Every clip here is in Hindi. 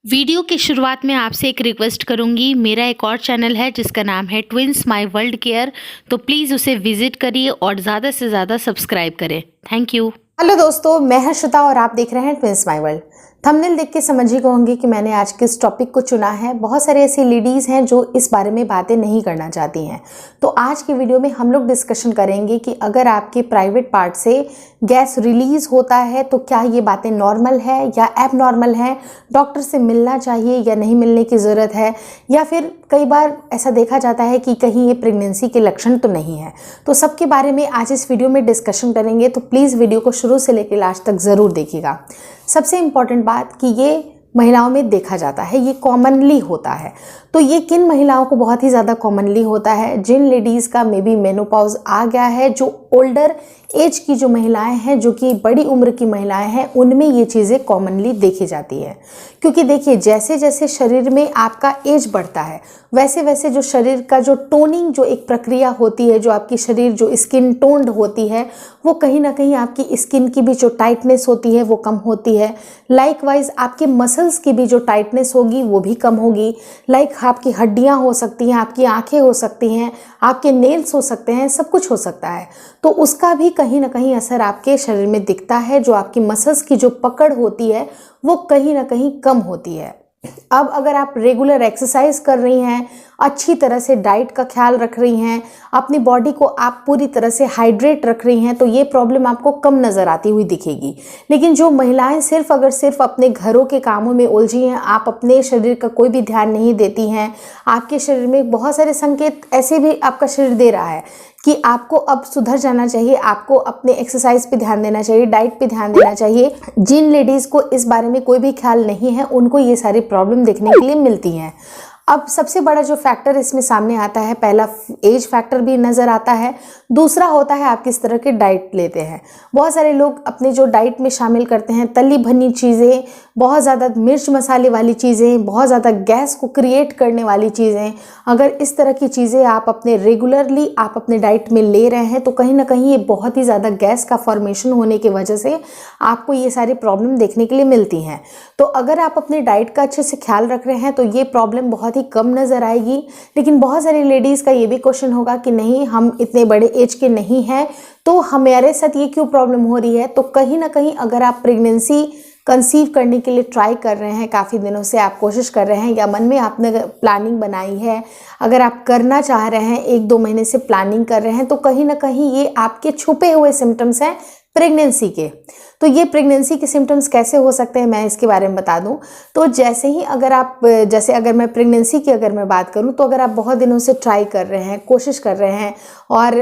वीडियो की शुरुआत में आपसे एक रिक्वेस्ट करूंगी। मेरा एक और चैनल है जिसका नाम है ट्विंस माय वर्ल्ड केयर, तो प्लीज़ उसे विजिट करिए और ज़्यादा से ज़्यादा सब्सक्राइब करें। Thank you. हेलो दोस्तों, मैं हर्षिता और आप देख रहे हैं ट्विंस माय वर्ल्ड। थंबनेल देख के समझ ही गए होंगे कि मैंने आज किस टॉपिक को चुना है। बहुत सारे ऐसी लेडीज़ हैं जो इस बारे में बातें नहीं करना चाहती हैं। तो आज की वीडियो में हम लोग डिस्कशन करेंगे कि अगर आपके प्राइवेट पार्ट से गैस रिलीज होता है तो क्या ये बातें नॉर्मल है या एब नॉर्मल है, डॉक्टर से मिलना चाहिए या नहीं मिलने की ज़रूरत है, या फिर कई बार ऐसा देखा जाता है कि कहीं ये प्रेगनेंसी के लक्षण तो नहीं है। तो सबके बारे में आज इस वीडियो में डिस्कशन करेंगे, तो प्लीज़ वीडियो को शुरू से लेकर लास्ट तक ज़रूर देखिएगा। सबसे इम्पॉर्टेंट बात कि ये महिलाओं में देखा जाता है, ये कॉमनली होता है। तो ये किन महिलाओं को बहुत ही ज़्यादा कॉमनली होता है? जिन लेडीज़ का मे बी मेनोपॉज आ गया है, जो ओल्डर एज की जो महिलाएं हैं, जो कि बड़ी उम्र की महिलाएं हैं, उनमें ये चीज़ें कॉमनली देखी जाती है। क्योंकि देखिए, जैसे जैसे शरीर में आपका एज बढ़ता है वैसे वैसे जो शरीर का जो टोनिंग जो एक प्रक्रिया होती है, जो आपकी शरीर जो स्किन टोन्ड होती है, वो कहीं ना कहीं आपकी स्किन की भी जो टाइटनेस होती है वो कम होती है। लाइकवाइज आपके मसल्स की भी जो टाइटनेस होगी वो भी कम होगी। लाइक आपकी हड्डियां हो सकती हैं, आपकी आंखें हो सकती हैं, आपके नेल्स हो सकते हैं, सब कुछ हो सकता है। तो उसका भी कहीं ना कहीं असर आपके शरीर में दिखता है। जो आपकी मसल्स की जो पकड़ होती है वो कहीं ना कहीं कम होती है। अब अगर आप रेगुलर एक्सरसाइज कर रही हैं, अच्छी तरह से डाइट का ख्याल रख रही हैं, अपनी बॉडी को आप पूरी तरह से हाइड्रेट रख रही हैं, तो ये प्रॉब्लम आपको कम नज़र आती हुई दिखेगी। लेकिन जो महिलाएं सिर्फ अपने घरों के कामों में उलझी हैं, आप अपने शरीर का कोई भी ध्यान नहीं देती हैं, आपके शरीर में बहुत सारे संकेत ऐसे भी आपका शरीर दे रहा है कि आपको अब सुधर जाना चाहिए, आपको अपने एक्सरसाइज पे ध्यान देना चाहिए, डाइट पे ध्यान देना चाहिए। जिन लेडीज़ को इस बारे में कोई भी ख्याल नहीं है, उनको ये सारी प्रॉब्लम देखने के लिए मिलती हैं। अब सबसे बड़ा जो फैक्टर इसमें सामने आता है, पहला एज फैक्टर भी नज़र आता है, दूसरा होता है आप किस तरह के डाइट लेते हैं। बहुत सारे लोग अपने जो डाइट में शामिल करते हैं तली भुनी चीज़ें, बहुत ज़्यादा मिर्च मसाले वाली चीज़ें, बहुत ज़्यादा गैस को क्रिएट करने वाली चीज़ें, अगर इस तरह की चीज़ें आप अपने रेगुलरली आप अपने डाइट में ले रहे हैं तो कहीं ना कहीं ये बहुत ही ज़्यादा गैस का फॉर्मेशन होने की वजह से आपको ये सारी प्रॉब्लम देखने के लिए मिलती हैं। तो अगर आप अपने डाइट का अच्छे से ख्याल रख रहे हैं तो ये प्रॉब्लम बहुत ही कम नज़र आएगी। लेकिन बहुत सारी लेडीज़ का ये भी क्वेश्चन होगा कि नहीं, हम इतने बड़े एज के नहीं हैं तो हमारे साथ ये क्यों प्रॉब्लम हो रही है? तो कहीं ना कहीं अगर आप प्रेगनेंसी कंसीव करने के लिए ट्राई कर रहे हैं, काफ़ी दिनों से आप कोशिश कर रहे हैं, या मन में आपने प्लानिंग बनाई है, अगर आप करना चाह रहे हैं, 1-2 महीने से प्लानिंग कर रहे हैं, तो कहीं ना कहीं ये आपके छुपे हुए सिम्टम्स हैं प्रेगनेंसी के। तो ये प्रेगनेंसी के सिम्टम्स कैसे हो सकते हैं, मैं इसके बारे में बता दूं। तो जैसे ही अगर मैं प्रेगनेंसी की अगर मैं बात करूं, तो अगर आप बहुत दिनों से ट्राई कर रहे हैं, कोशिश कर रहे हैं और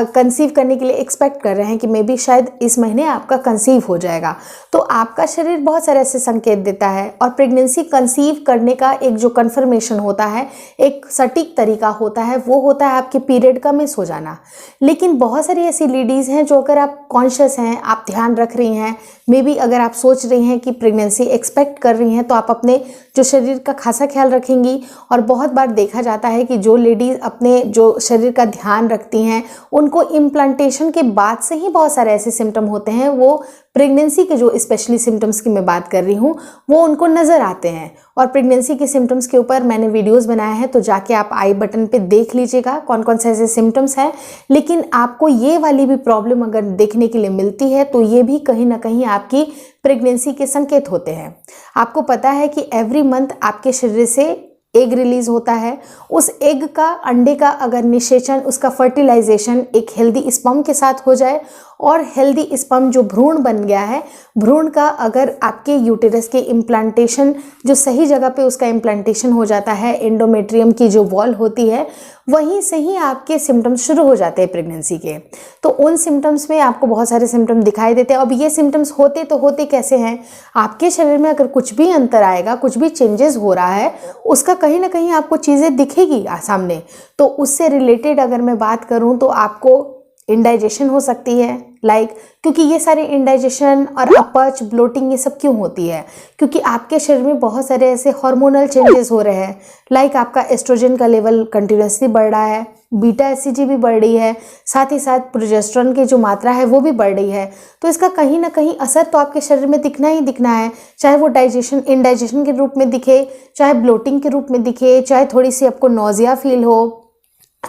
कंसीव करने के लिए एक्सपेक्ट कर रहे हैं कि मे बी शायद इस महीने आपका कंसीव हो जाएगा, तो आपका शरीर बहुत सारे ऐसे संकेत देता है। और प्रेगनेंसी कंसीव करने का एक जो कन्फर्मेशन होता है, एक सटीक तरीका होता है, वो होता है आपके पीरियड का मिस हो जाना। लेकिन बहुत सारी ऐसी लेडीज़ हैं जो अगर आप कॉन्शियस हैं, आप ध्यान रख रही हैं, मे बी अगर आप सोच रही हैं कि प्रेगनेंसी एक्सपेक्ट कर रही हैं, तो आप अपने जो शरीर का खासा ख्याल रखेंगी। और बहुत बार देखा जाता है कि जो लेडीज़ अपने जो शरीर का ध्यान रखती हैं उनको इम्प्लांटेशन के बाद से ही बहुत सारे ऐसे सिम्टम होते हैं, वो प्रेगनेंसी के जो स्पेशली सिम्टम्स की मैं बात कर रही हूँ, वो उनको नज़र आते हैं। और प्रेगनेंसी के सिम्टम्स के ऊपर मैंने वीडियोस बनाए हैं, तो जाके आप आई बटन पे देख लीजिएगा कौन कौन से ऐसे सिम्टम्स हैं। लेकिन आपको ये वाली भी प्रॉब्लम अगर देखने के लिए मिलती है तो ये भी कहीं ना कहीं आपकी प्रेगनेंसी के संकेत होते हैं। आपको पता है कि एवरी मंथ आपके शरीर से एग रिलीज होता है। उस एग का, अंडे का अगर निषेचन, उसका फर्टिलाइजेशन एक हेल्दी स्पर्म के साथ हो जाए, और हेल्दी स्पर्म जो भ्रूण बन गया है, भ्रूण का अगर आपके यूटेरस के इम्प्लांटेशन जो सही जगह पे उसका इम्प्लांटेशन हो जाता है, एंडोमेट्रियम की जो वॉल होती है, वहीं से ही आपके सिम्टम्स शुरू हो जाते हैं प्रेगनेंसी के। तो उन सिम्टम्स में आपको बहुत सारे सिम्टम्स दिखाई देते हैं। अब ये सिम्टम्स होते कैसे हैं? आपके शरीर में अगर कुछ भी अंतर आएगा, कुछ भी चेंजेस हो रहा है, उसका कहीं ना कहीं आपको चीज़ें दिखेगी सामने। तो उससे रिलेटेड अगर मैं बात करूँ तो आपको इंडाइजेशन हो सकती है, क्योंकि ये सारे इंडाइजेशन और अपच, ब्लोटिंग, ये सब क्यों होती है? क्योंकि आपके शरीर में बहुत सारे ऐसे हार्मोनल चेंजेस हो रहे हैं। आपका एस्ट्रोजन का लेवल कंटिन्यूसली बढ़ रहा है, बीटा एससीजी भी बढ़ रही है, साथ ही साथ प्रोजेस्टेरोन की जो मात्रा है वो भी बढ़ रही है। तो इसका कहीं ना कहीं असर तो आपके शरीर में दिखना ही दिखना है, चाहे वो इंडाइजेशन के रूप में दिखे, चाहे ब्लोटिंग के रूप में दिखे, चाहे थोड़ी सी आपको नौजिया फील हो।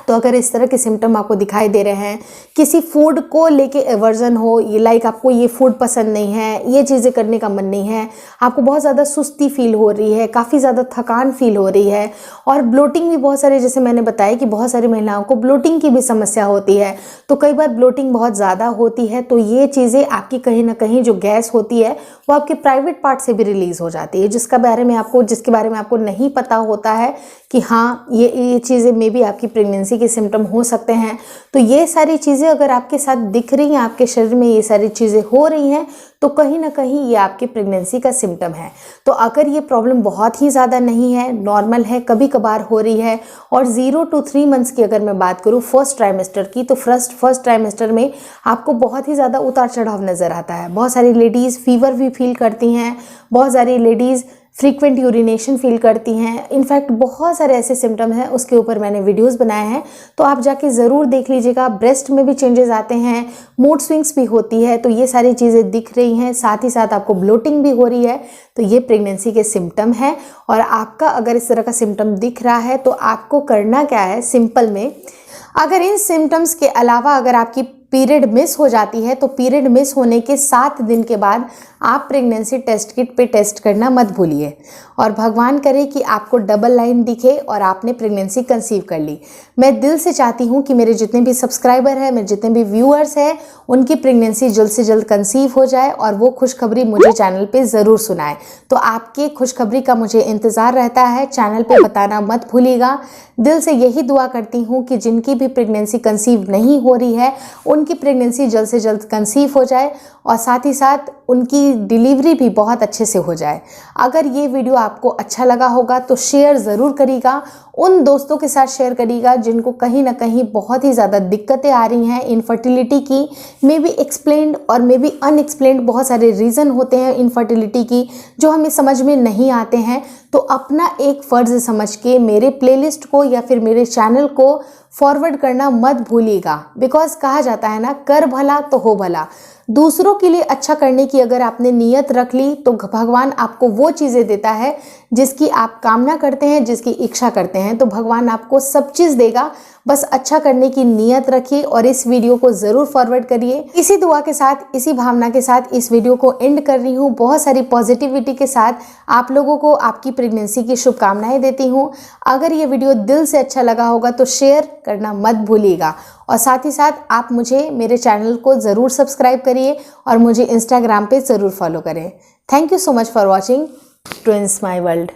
तो अगर इस तरह के सिम्टम आपको दिखाई दे रहे हैं, किसी फूड को लेके एवर्जन हो, ये लाइक आपको ये फूड पसंद नहीं है, ये चीज़ें करने का मन नहीं है, आपको बहुत ज़्यादा सुस्ती फील हो रही है, काफ़ी ज़्यादा थकान फील हो रही है, और ब्लोटिंग भी बहुत सारे, जैसे मैंने बताया कि बहुत सारी महिलाओं को ब्लोटिंग की भी समस्या होती है, तो कई बार ब्लोटिंग बहुत ज़्यादा होती है, तो ये चीज़ें आपकी कहीं ना कहीं जो गैस होती है वो आपके प्राइवेट पार्ट से भी रिलीज़ हो जाती है, जिसके बारे में आपको नहीं पता होता है कि हाँ ये चीज़ें मे भी आपकी प्रेगनेंसी के सिम्टम हो सकते हैं। तो ये सारी चीज़ें अगर आपके साथ दिख रही हैं, आपके शरीर में ये सारी चीज़ें हो रही हैं, तो कहीं ना कहीं ये आपकी प्रेगनेंसी का सिम्टम है। तो अगर ये प्रॉब्लम बहुत ही ज़्यादा नहीं है, नॉर्मल है, कभी कभार हो रही है, और 0 to 3 मंथ्स की अगर मैं बात करूँ फर्स्ट ट्राइमेस्टर की, तो फर्स्ट ट्राइमेस्टर में आपको बहुत ही ज़्यादा उतार चढ़ाव नज़र आता है। बहुत सारी लेडीज़ फीवर भी फील करती हैं, बहुत सारी लेडीज़ फ्रीक्वेंट यूरिनेशन फील करती हैं। इनफैक्ट बहुत सारे ऐसे सिम्टम हैं, उसके ऊपर मैंने वीडियोस बनाए हैं, तो आप जाके ज़रूर देख लीजिएगा। ब्रेस्ट में भी चेंजेस आते हैं, मूड स्विंग्स भी होती है, तो ये सारी चीज़ें दिख रही हैं, साथ ही साथ आपको ब्लोटिंग भी हो रही है, तो ये प्रेगनेंसी के सिम्टम है। और आपका अगर इस तरह का सिम्टम दिख रहा है तो आपको करना क्या है, सिंपल में, अगर इन सिम्टम्स के अलावा अगर आपकी पीरियड मिस हो जाती है, तो पीरियड मिस होने के 7 दिन के बाद आप प्रेगनेंसी टेस्ट किट पे टेस्ट करना मत भूलिए, और भगवान करे कि आपको डबल लाइन दिखे और आपने प्रेगनेंसी कंसीव कर ली। मैं दिल से चाहती हूँ कि मेरे जितने भी सब्सक्राइबर हैं, मेरे जितने भी व्यूअर्स हैं, उनकी प्रेगनेंसी जल्द से जल्द कंसीव हो जाए और वो खुशखबरी मुझे चैनल पे ज़रूर सुनाए। तो आपके खुशखबरी का मुझे इंतज़ार रहता है, चैनल पे बताना मत भूलिएगा। दिल से यही दुआ करती हूँ कि जिनकी भी प्रेगनेंसी कंसीव नहीं हो रही है, उनकी प्रेगनेंसी जल्द से जल्द कंसीव हो जाए, और साथ ही साथ उनकी डिलीवरी भी बहुत अच्छे से हो जाए। अगर ये वीडियो आपको अच्छा लगा होगा तो शेयर ज़रूर करिएगा, उन दोस्तों के साथ शेयर करिएगा जिनको कहीं ना कहीं बहुत ही ज़्यादा दिक्कतें आ रही हैं इनफर्टिलिटी की। मे बी एक्सप्लेन्ड और मे बी अनएक्सप्लेन्ड बहुत सारे रीज़न होते हैं इनफर्टिलिटी की जो हमें समझ में नहीं आते हैं। तो अपना एक फ़र्ज़ समझ के मेरे प्लेलिस्ट को या फिर मेरे चैनल को फॉरवर्ड करना मत भूलिएगा, बिकॉज कहा जाता है ना, कर भला तो हो भला। दूसरों के लिए अच्छा करने की अगर आपने नीयत रख ली तो भगवान आपको वो चीज़ें देता है जिसकी आप कामना करते हैं, जिसकी इच्छा करते हैं। तो भगवान आपको सब चीज़ देगा, बस अच्छा करने की नीयत रखिए और इस वीडियो को ज़रूर फॉरवर्ड करिए। इसी दुआ के साथ, इसी भावना के साथ इस वीडियो को एंड कर रही हूँ। बहुत सारी पॉजिटिविटी के साथ आप लोगों को आपकी प्रेगनेंसी की शुभकामनाएं देती हूँ। अगर ये वीडियो दिल से अच्छा लगा होगा तो शेयर करना मत भूलिएगा, और साथ ही साथ आप मुझे, मेरे चैनल को ज़रूर सब्सक्राइब करिए और मुझे इंस्टाग्राम पे ज़रूर फॉलो करें। Thank you so much for watching twins my world.